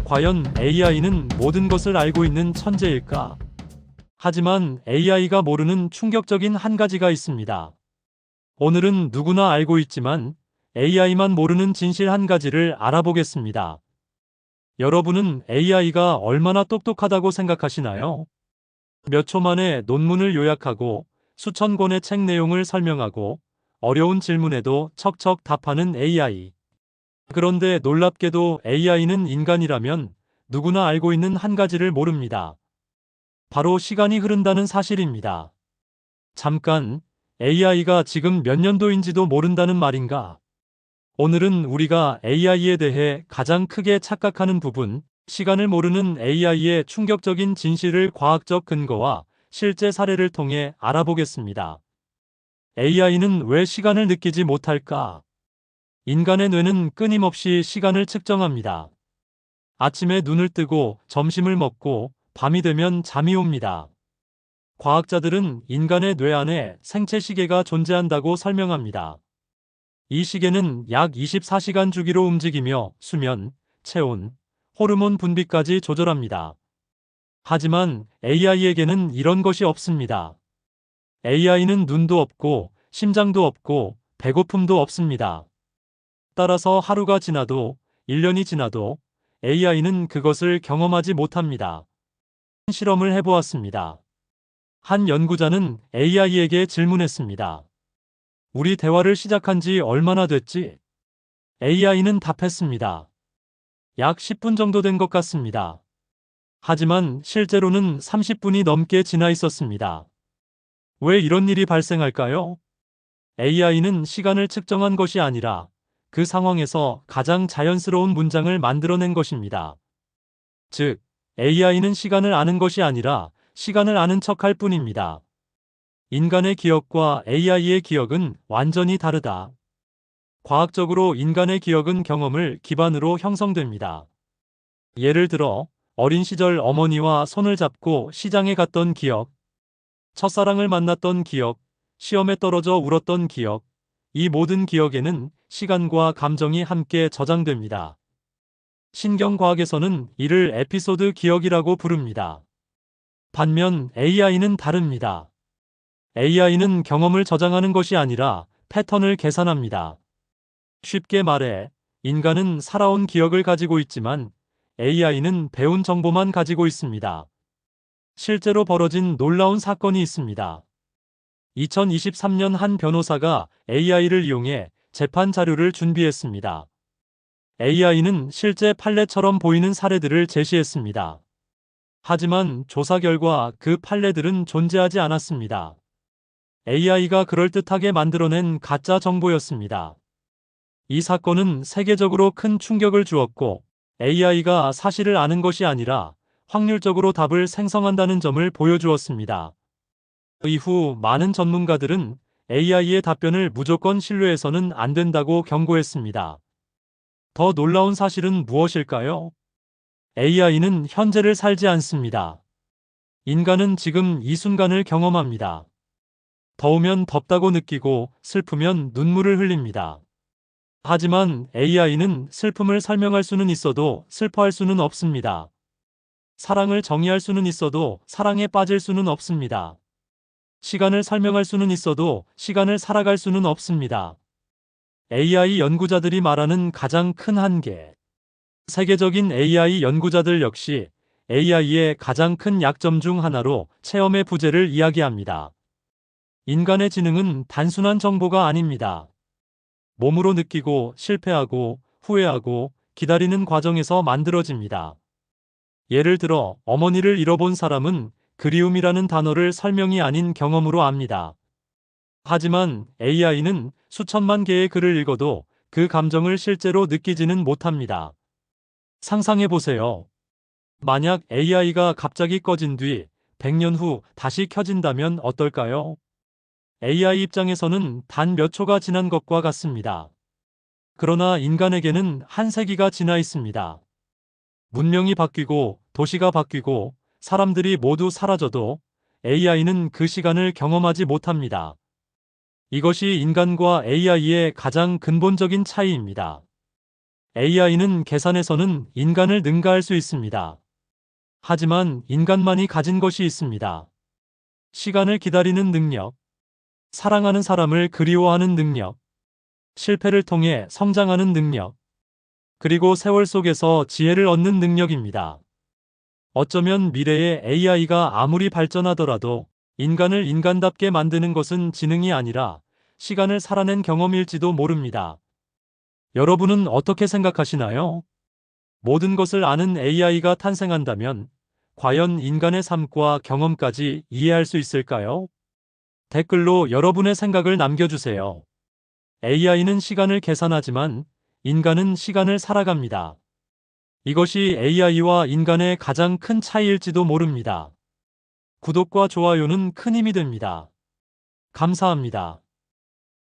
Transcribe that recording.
과연 AI는 모든 것을 알고 있는 천재일까? 하지만 AI가 모르는 충격적인 한 가지가 있습니다. 오늘은 누구나 알고 있지만 AI만 모르는 진실 한 가지를 알아보겠습니다. 여러분은 AI가 얼마나 똑똑하다고 생각하시나요? 몇 초 만에 논문을 요약하고 수천 권의 책 내용을 설명하고 어려운 질문에도 척척 답하는 AI. 그런데 놀랍게도 AI는 인간이라면 누구나 알고 있는 한 가지를 모릅니다. 바로 시간이 흐른다는 사실입니다. 잠깐, AI가 지금 몇 년도인지도 모른다는 말인가? 오늘은 우리가 AI에 대해 가장 크게 착각하는 부분, 시간을 모르는 AI의 충격적인 진실을 과학적 근거와 실제 사례를 통해 알아보겠습니다. AI는 왜 시간을 느끼지 못할까? 인간의 뇌는 끊임없이 시간을 측정합니다. 아침에 눈을 뜨고 점심을 먹고 밤이 되면 잠이 옵니다. 과학자들은 인간의 뇌 안에 생체 시계가 존재한다고 설명합니다. 이 시계는 약 24시간 주기로 움직이며 수면, 체온, 호르몬 분비까지 조절합니다. 하지만 AI에게는 이런 것이 없습니다. AI는 눈도 없고 심장도 없고 배고픔도 없습니다. 따라서 하루가 지나도 1년이 지나도 AI는 그것을 경험하지 못합니다. 실험을 해보았습니다. 한 연구자는 AI에게 질문했습니다. 우리 대화를 시작한 지 얼마나 됐지? AI는 답했습니다. 약 10분 정도 된 것 같습니다. 하지만 실제로는 30분이 넘게 지나 있었습니다. 왜 이런 일이 발생할까요? AI는 시간을 측정한 것이 아니라 그 상황에서 가장 자연스러운 문장을 만들어낸 것입니다. 즉, AI는 시간을 아는 것이 아니라 시간을 아는 척할 뿐입니다. 인간의 기억과 AI의 기억은 완전히 다르다. 과학적으로 인간의 기억은 경험을 기반으로 형성됩니다. 예를 들어, 어린 시절 어머니와 손을 잡고 시장에 갔던 기억, 첫사랑을 만났던 기억, 시험에 떨어져 울었던 기억, 이 모든 기억에는 시간과 감정이 함께 저장됩니다. 신경과학에서는 이를 에피소드 기억이라고 부릅니다. 반면 AI는 다릅니다. AI는 경험을 저장하는 것이 아니라 패턴을 계산합니다. 쉽게 말해, 인간은 살아온 기억을 가지고 있지만 AI는 배운 정보만 가지고 있습니다. 실제로 벌어진 놀라운 사건이 있습니다. 2023년 한 변호사가 AI를 이용해 재판 자료를 준비했습니다. AI는 실제 판례처럼 보이는 사례들을 제시했습니다. 하지만 조사 결과 그 판례들은 존재하지 않았습니다. AI가 그럴듯하게 만들어낸 가짜 정보였습니다. 이 사건은 세계적으로 큰 충격을 주었고 AI가 사실을 아는 것이 아니라 확률적으로 답을 생성한다는 점을 보여주었습니다. 이후 많은 전문가들은 AI의 답변을 무조건 신뢰해서는 안 된다고 경고했습니다. 더 놀라운 사실은 무엇일까요? AI는 현재를 살지 않습니다. 인간은 지금 이 순간을 경험합니다. 더우면 덥다고 느끼고 슬프면 눈물을 흘립니다. 하지만 AI는 슬픔을 설명할 수는 있어도 슬퍼할 수는 없습니다. 사랑을 정의할 수는 있어도 사랑에 빠질 수는 없습니다. 시간을 설명할 수는 있어도 시간을 살아갈 수는 없습니다. AI 연구자들이 말하는 가장 큰 한계. 세계적인 AI 연구자들 역시 AI의 가장 큰 약점 중 하나로 체험의 부재를 이야기합니다. 인간의 지능은 단순한 정보가 아닙니다. 몸으로 느끼고 실패하고 후회하고 기다리는 과정에서 만들어집니다. 예를 들어 어머니를 잃어본 사람은 그리움이라는 단어를 설명이 아닌 경험으로 압니다. 하지만 AI는 수천만 개의 글을 읽어도 그 감정을 실제로 느끼지는 못합니다. 상상해 보세요. 만약 AI가 갑자기 꺼진 뒤 100년 후 다시 켜진다면 어떨까요? AI 입장에서는 단 몇 초가 지난 것과 같습니다. 그러나 인간에게는 한 세기가 지나 있습니다. 문명이 바뀌고 도시가 바뀌고 사람들이 모두 사라져도 AI는 그 시간을 경험하지 못합니다. 이것이 인간과 AI의 가장 근본적인 차이입니다. AI는 계산에서는 인간을 능가할 수 있습니다. 하지만 인간만이 가진 것이 있습니다. 시간을 기다리는 능력, 사랑하는 사람을 그리워하는 능력, 실패를 통해 성장하는 능력, 그리고 세월 속에서 지혜를 얻는 능력입니다. 어쩌면 미래의 AI가 아무리 발전하더라도 인간을 인간답게 만드는 것은 지능이 아니라 시간을 살아낸 경험일지도 모릅니다. 여러분은 어떻게 생각하시나요? 모든 것을 아는 AI가 탄생한다면 과연 인간의 삶과 경험까지 이해할 수 있을까요? 댓글로 여러분의 생각을 남겨주세요. AI는 시간을 계산하지만 인간은 시간을 살아갑니다. 이것이 AI와 인간의 가장 큰 차이일지도 모릅니다. 구독과 좋아요는 큰 힘이 됩니다. 감사합니다.